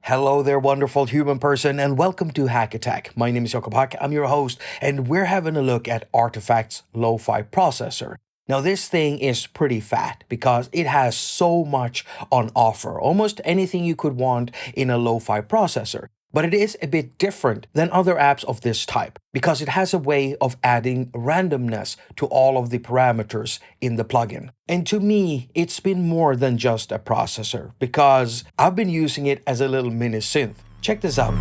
Hello there, wonderful human person, and welcome to attaQ. My name is Jakob. I'm your host, and we're having a look at attaQ's Lo-Fi processor. Now, this thing is pretty fat because it has so much on offer, almost anything you could want in a Lo-Fi processor. But it is a bit different than other apps of this type because it has a way of adding randomness to all of the parameters in the plugin. And to me, it's been more than just a processor because I've been using it as a little mini synth. Check this out.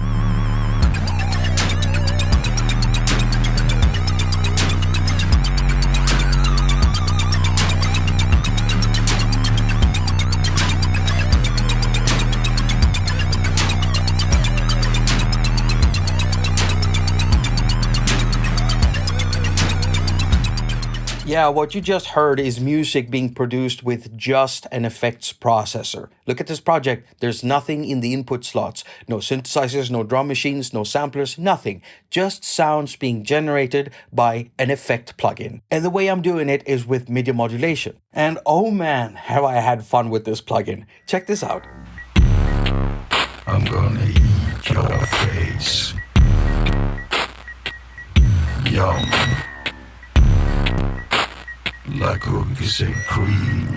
Yeah, what you just heard is music being produced with just an effects processor. Look at this project. There's nothing in the input slots. No synthesizers, no drum machines, no samplers, nothing. Just sounds being generated by an effect plugin. And the way I'm doing it is with MIDI modulation. And oh man, have I had fun with this plugin. Check this out. I'm gonna eat your face. Yum. Like cookies and cream.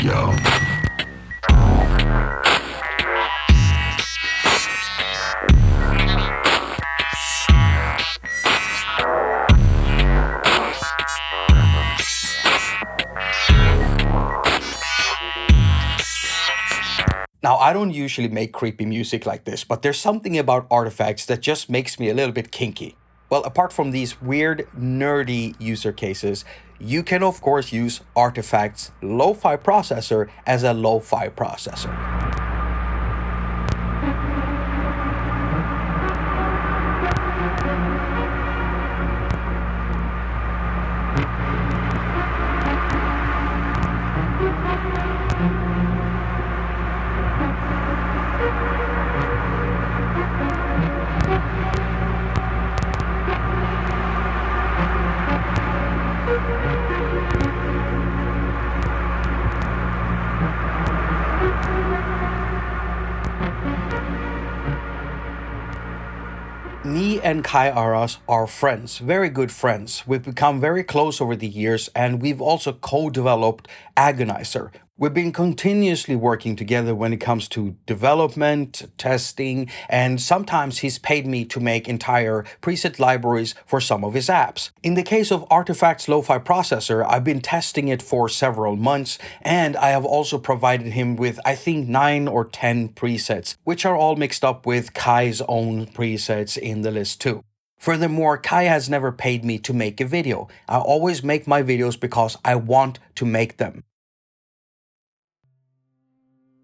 Yum. Now, I don't usually make creepy music like this, but there's something about attaQs that just makes me a little bit kinky. Well, apart from these weird, nerdy user cases, you can of course use attaQ's Lo-Fi processor as a Lo-Fi processor. Me and Kai Aras are friends, very good friends. We've become very close over the years, and we've also co-developed Agonizer. We've been continuously working together when it comes to development, testing, and sometimes he's paid me to make entire preset libraries for some of his apps. In the case of attaQ's Lo-Fi processor, I've been testing it for several months, and I have also provided him with, I think, 9 or 10 presets, which are all mixed up with Kai's own presets in the list too. Furthermore, Kai has never paid me to make a video. I always make my videos because I want to make them.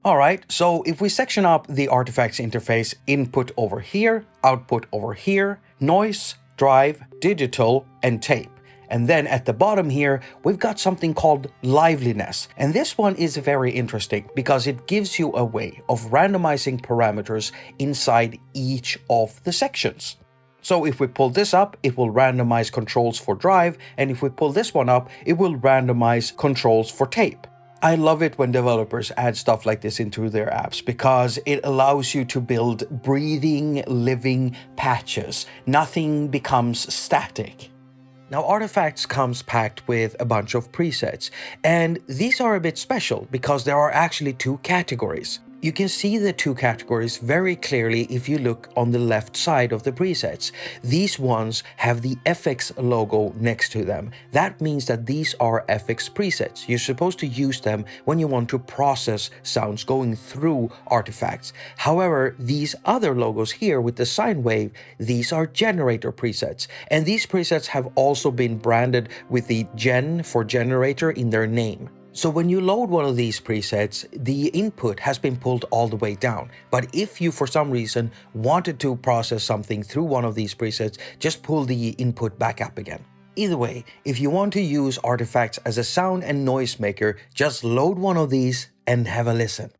Alright, so if we section up the attaQ's interface, input over here, output over here, noise, drive, digital, and tape. And then at the bottom here, we've got something called liveliness. And this one is very interesting because it gives you a way of randomizing parameters inside each of the sections. So if we pull this up, it will randomize controls for drive, and if we pull this one up, it will randomize controls for tape. I love it when developers add stuff like this into their apps because it allows you to build breathing, living patches. Nothing becomes static. Now, attaQ comes packed with a bunch of presets, and these are a bit special because there are actually two categories. You can see the two categories very clearly if you look on the left side of the presets. These ones have the FX logo next to them. That means that these are FX presets. You're supposed to use them when you want to process sounds going through attaQs. However, these other logos here with the sine wave, these are generator presets. And these presets have also been branded with the gen for generator in their name. So when you load one of these presets, the input has been pulled all the way down. But if you, for some reason, wanted to process something through one of these presets, just pull the input back up again. Either way, if you want to use attaQ as a sound and noise maker, just load one of these and have a listen.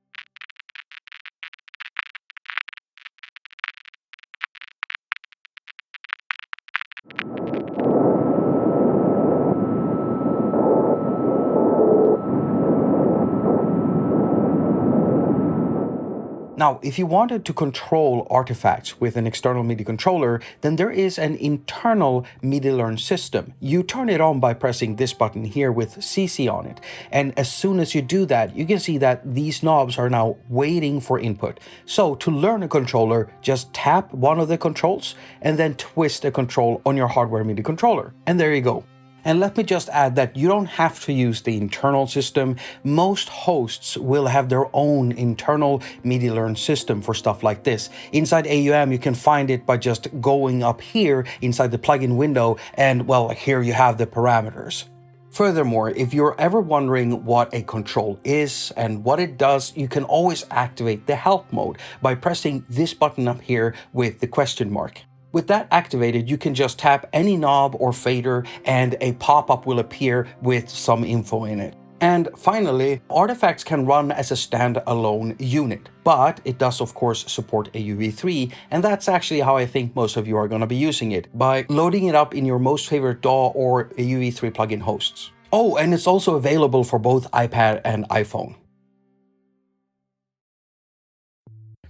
Now, if you wanted to control artifacts with an external MIDI controller, then there is an internal MIDI learn system. You turn it on by pressing this button here with CC on it. And as soon as you do that, you can see that these knobs are now waiting for input. So to learn a controller, just tap one of the controls and then twist a control on your hardware MIDI controller. And there you go. And let me just add that you don't have to use the internal system. Most hosts will have their own internal MIDI learn system for stuff like this. Inside AUM, you can find it by just going up here inside the plugin window, and well, here you have the parameters. Furthermore, if you're ever wondering what a control is and what it does, you can always activate the help mode by pressing this button up here with the question mark. With that activated, you can just tap any knob or fader and a pop-up will appear with some info in it. And finally, artifacts can run as a standalone unit, but it does of course support AUv3, and that's actually how I think most of you are going to be using it, by loading it up in your most favorite DAW or AUv3 plugin hosts. Oh, and it's also available for both iPad and iPhone.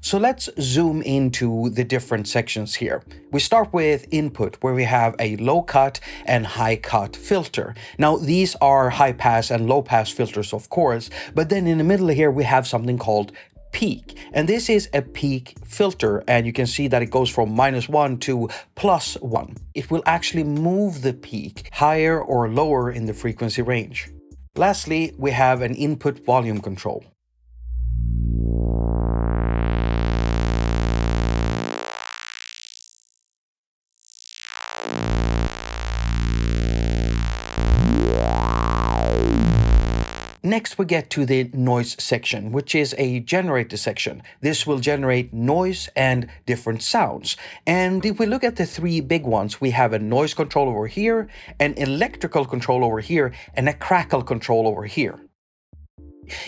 So let's zoom into the different sections here. We start with input, where we have a low cut and high cut filter. Now these are high pass and low pass filters, of course, but then in the middle here we have something called peak, and this is a peak filter, and you can see that it goes from -1 to +1. It will actually move the peak higher or lower in the frequency range. Lastly, we have an input volume control. Next, we get to the noise section, which is a generator section. This will generate noise and different sounds. And if we look at the three big ones, we have a noise control over here, an electrical control over here, and a crackle control over here.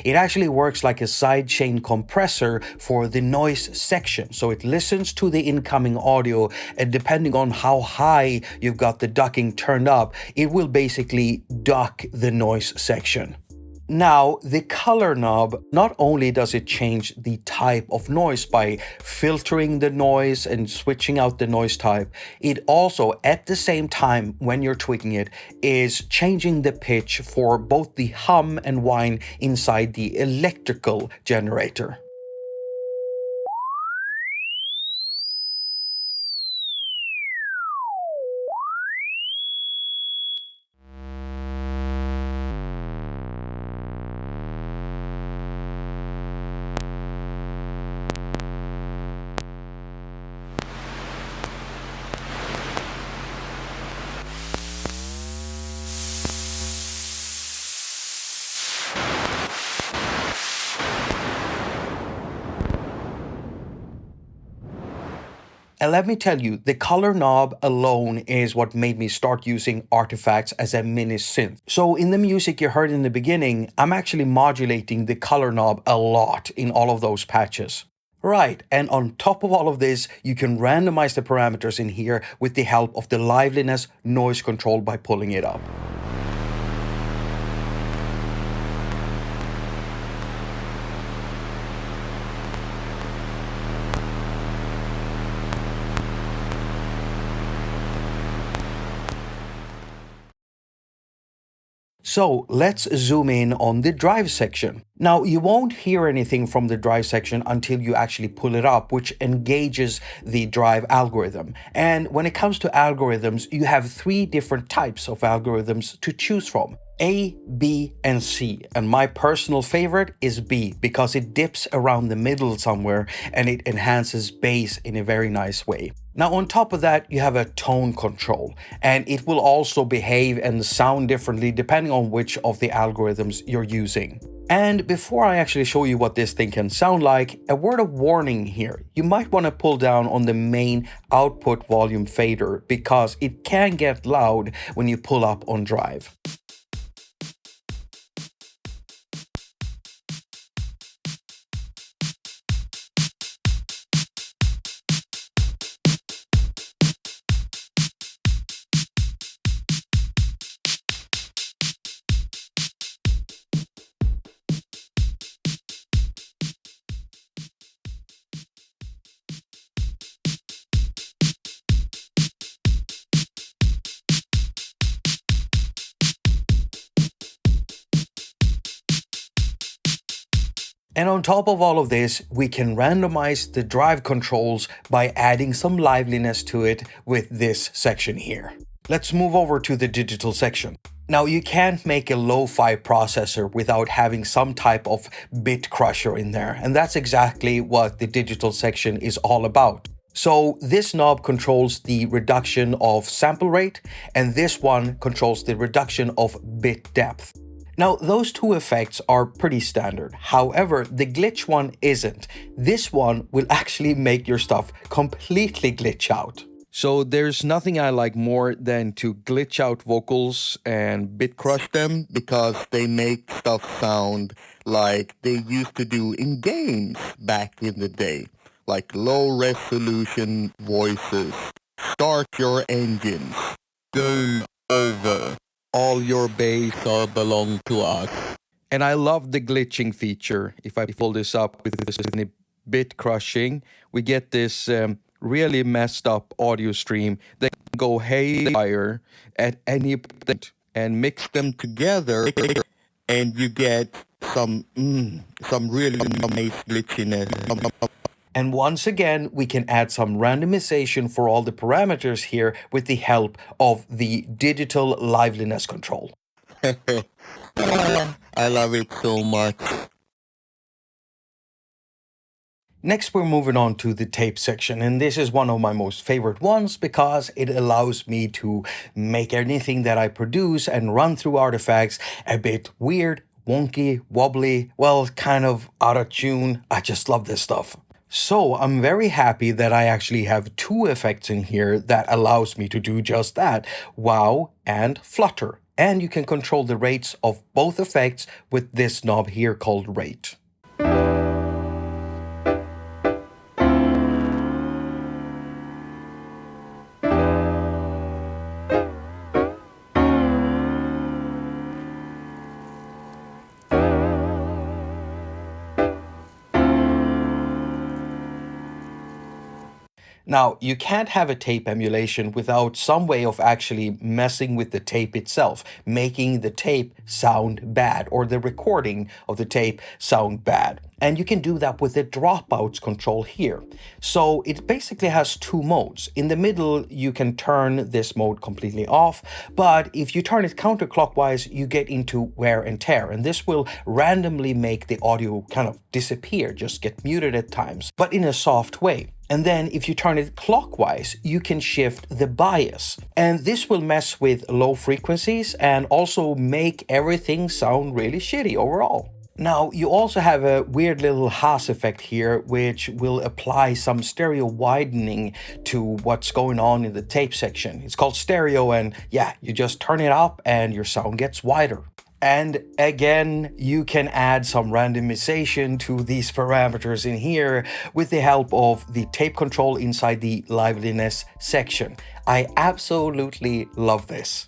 It actually works like a sidechain compressor for the noise section. So it listens to the incoming audio, and depending on how high you've got the ducking turned up, it will basically duck the noise section. Now, the color knob, not only does it change the type of noise by filtering the noise and switching out the noise type, it also, at the same time, when you're tweaking it, is changing the pitch for both the hum and whine inside the electrical generator. And let me tell you, the color knob alone is what made me start using artifacts as a mini synth. So in the music you heard in the beginning, I'm actually modulating the color knob a lot in all of those patches. Right, and on top of all of this, you can randomize the parameters in here with the help of the liveliness noise control by pulling it up. So let's zoom in on the drive section. Now, you won't hear anything from the drive section until you actually pull it up, which engages the drive algorithm. And when it comes to algorithms, you have three different types of algorithms to choose from: A, B, and C. And my personal favorite is B, because it dips around the middle somewhere and it enhances bass in a very nice way. Now, on top of that, you have a tone control, and it will also behave and sound differently depending on which of the algorithms you're using. And before I actually show you what this thing can sound like, a word of warning here. You might want to pull down on the main output volume fader, because it can get loud when you pull up on drive. And on top of all of this, we can randomize the drive controls by adding some liveliness to it with this section here. Let's move over to the digital section. Now, you can't make a lo-fi processor without having some type of bit crusher in there, and that's exactly what the digital section is all about. So this knob controls the reduction of sample rate, and this one controls the reduction of bit depth. Now, those two effects are pretty standard. However, the glitch one isn't. This one will actually make your stuff completely glitch out. So there's nothing I like more than to glitch out vocals and bit crush them, because they make stuff sound like they used to do in games back in the day. Like low resolution voices. Start your engines. Game over. All your bass are belong to us. And I love the glitching feature. If I pull this up with this bit crushing, we get this really messed up audio stream that can go haywire at any point and mix them together, and you get some really nice glitchiness. And once again, we can add some randomization for all the parameters here with the help of the digital liveliness control. I love it so much. Next, we're moving on to the tape section, and this is one of my most favorite ones because it allows me to make anything that I produce and run through artifacts a bit weird, wonky, wobbly, well, kind of out of tune. I just love this stuff. So I'm very happy that I actually have two effects in here that allows me to do just that, wow and flutter. And you can control the rates of both effects with this knob here called rate. Now, you can't have a tape emulation without some way of actually messing with the tape itself, making the tape sound bad or the recording of the tape sound bad. And you can do that with the dropouts control here. So it basically has two modes. In the middle, you can turn this mode completely off, but if you turn it counterclockwise, you get into wear and tear, and this will randomly make the audio kind of disappear, just get muted at times, but in a soft way. And then if you turn it clockwise, you can shift the bias. And this will mess with low frequencies and also make everything sound really shitty overall. Now, you also have a weird little Haas effect here, which will apply some stereo widening to what's going on in the tape section. It's called stereo, and yeah, you just turn it up and your sound gets wider. And again, you can add some randomization to these parameters in here with the help of the tape control inside the liveliness section. I absolutely love this.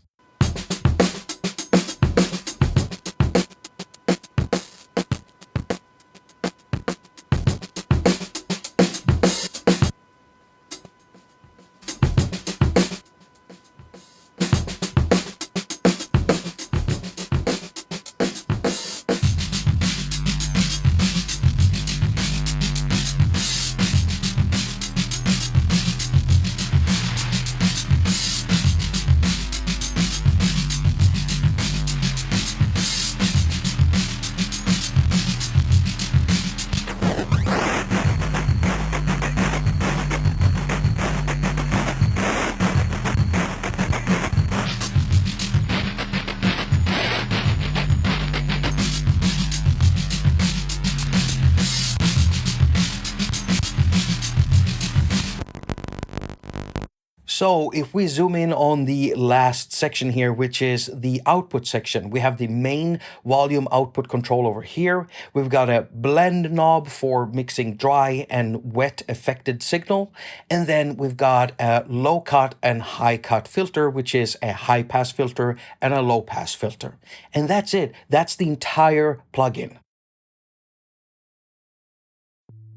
So if we zoom in on the last section here, which is the output section, we have the main volume output control over here. We've got a blend knob for mixing dry and wet affected signal. And then we've got a low cut and high cut filter, which is a high pass filter and a low pass filter. And that's it. That's the entire plugin.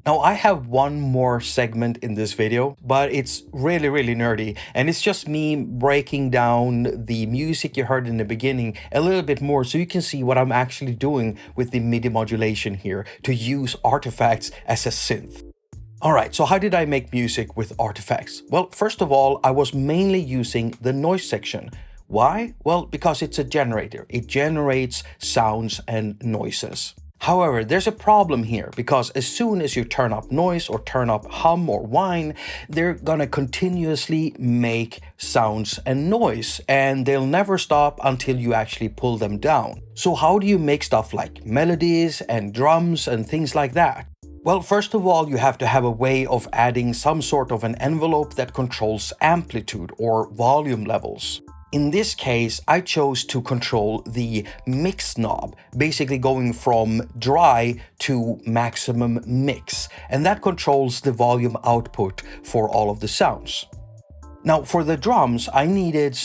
Now I have one more segment in this video, but it's really nerdy, and it's just me breaking down the music you heard in the beginning a little bit more so you can see what I'm actually doing with the MIDI modulation here to use artifacts as a synth. Alright, so how did I make music with artifacts? Well, first of all, I was mainly using the noise section. Why? Well, because it's a generator. It generates sounds and noises. However, there's a problem here because as soon as you turn up noise or turn up hum or whine, they're gonna continuously make sounds and noise, and they'll never stop until you actually pull them down. So how do you make stuff like melodies and drums and things like that? Well, first of all, you have to have a way of adding some sort of an envelope that controls amplitude or volume levels. In this case, I chose to control the mix knob, basically going from dry to maximum mix, and that controls the volume output for all of the sounds. Now, for the drums, I needed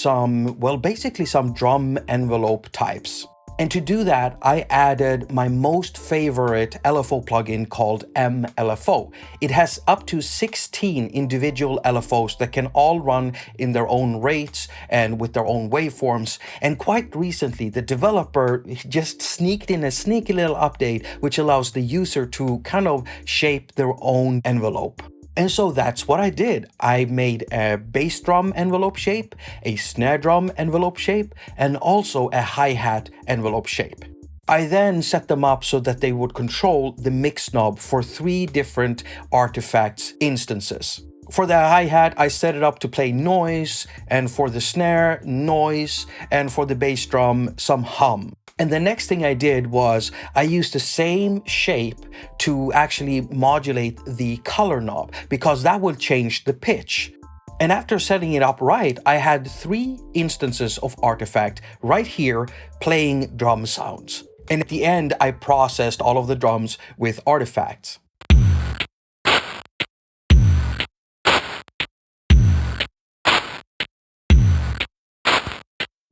basically some drum envelope types. And to do that, I added my most favorite LFO plugin called MLFO. It has up to 16 individual LFOs that can all run in their own rates and with their own waveforms. And quite recently, the developer just sneaked in a sneaky little update which allows the user to kind of shape their own envelope. And so that's what I did. I made a bass drum envelope shape, a snare drum envelope shape, and also a hi-hat envelope shape. I then set them up so that they would control the mix knob for 3 different artifacts instances. For the hi-hat, I set it up to play noise, and for the snare, noise, and for the bass drum, some hum. And the next thing I did was I used the same shape to actually modulate the color knob because that will change the pitch. And after setting it up right, I had 3 instances of artifact right here playing drum sounds. And at the end, I processed all of the drums with artifacts.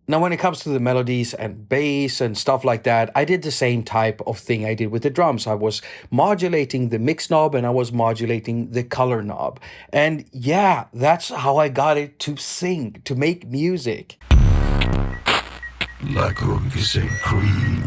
Now, when it comes to the melodies and bass and stuff like that, I did the same type of thing I did with the drums. I was modulating the mix knob and I was modulating the color knob. And yeah, that's how I got it to sing, to make music. Like cookies and cream.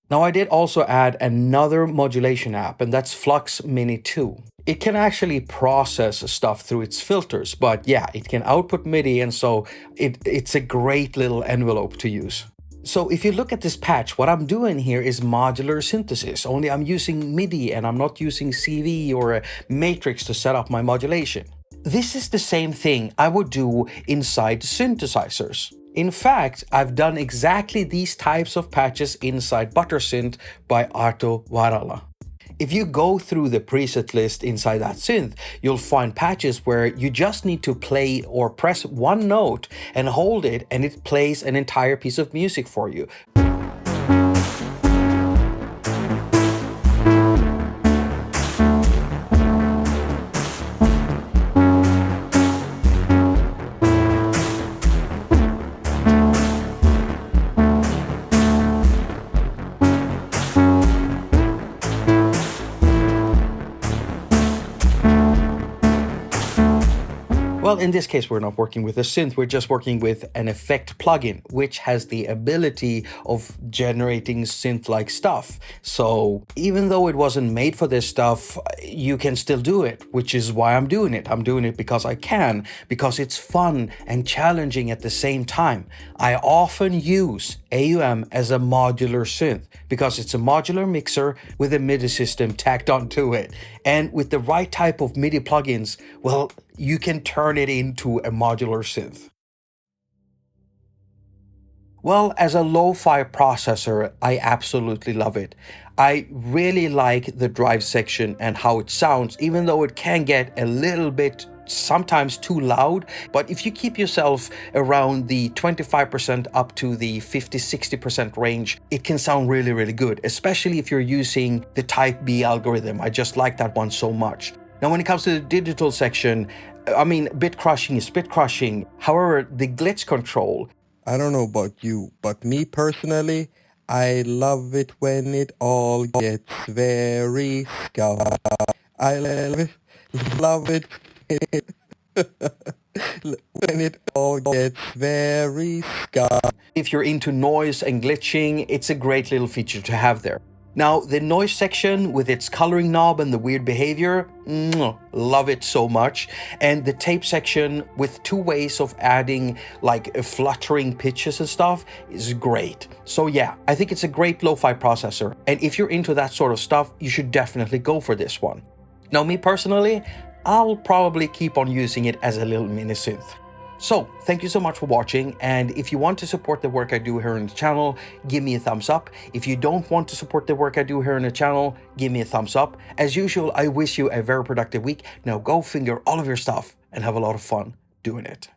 Now, I did also add another modulation app, and that's Flux Mini 2. It can actually process stuff through its filters, but yeah, it can output MIDI, and so it's a great little envelope to use. So if you look at this patch, what I'm doing here is modular synthesis, only I'm using MIDI and I'm not using CV or a matrix to set up my modulation. This is the same thing I would do inside synthesizers. In fact, I've done exactly these types of patches inside ButterSynth by Arto Varala. If you go through the preset list inside that synth, you'll find patches where you just need to play or press one note and hold it, and it plays an entire piece of music for you. Well, in this case, we're not working with a synth, we're just working with an effect plugin, which has the ability of generating synth-like stuff. So even though it wasn't made for this stuff, you can still do it, which is why I'm doing it. I'm doing it because I can, because it's fun and challenging at the same time. I often use AUM as a modular synth because it's a modular mixer with a MIDI system tacked onto it. And with the right type of MIDI plugins, well, you can turn it into a modular synth. Well, as a lo-fi processor, I absolutely love it. I really like the drive section and how it sounds, even though it can get a little bit sometimes too loud. But if you keep yourself around the 25% up to the 50-60% range, it can sound really good, especially if you're using the Type B algorithm. I just like that one so much. Now, when it comes to the digital section, I mean, bit crushing is bit crushing. However, the glitch control, I don't know about you, but me personally, I love it when it all gets very scuffed. I love it when it all gets very scuffed. If you're into noise and glitching, it's a great little feature to have there. Now, the noise section with its coloring knob and the weird behavior, love it so much. And the tape section with 2 ways of adding like fluttering pitches and stuff is great. So yeah, I think it's a great lo-fi processor. And if you're into that sort of stuff, you should definitely go for this one. Now, me personally, I'll probably keep on using it as a little mini synth. So, thank you so much for watching, and if you want to support the work I do here on the channel, give me a thumbs up. If you don't want to support the work I do here on the channel, give me a thumbs up. As usual, I wish you a very productive week. Now go finger all of your stuff and have a lot of fun doing it.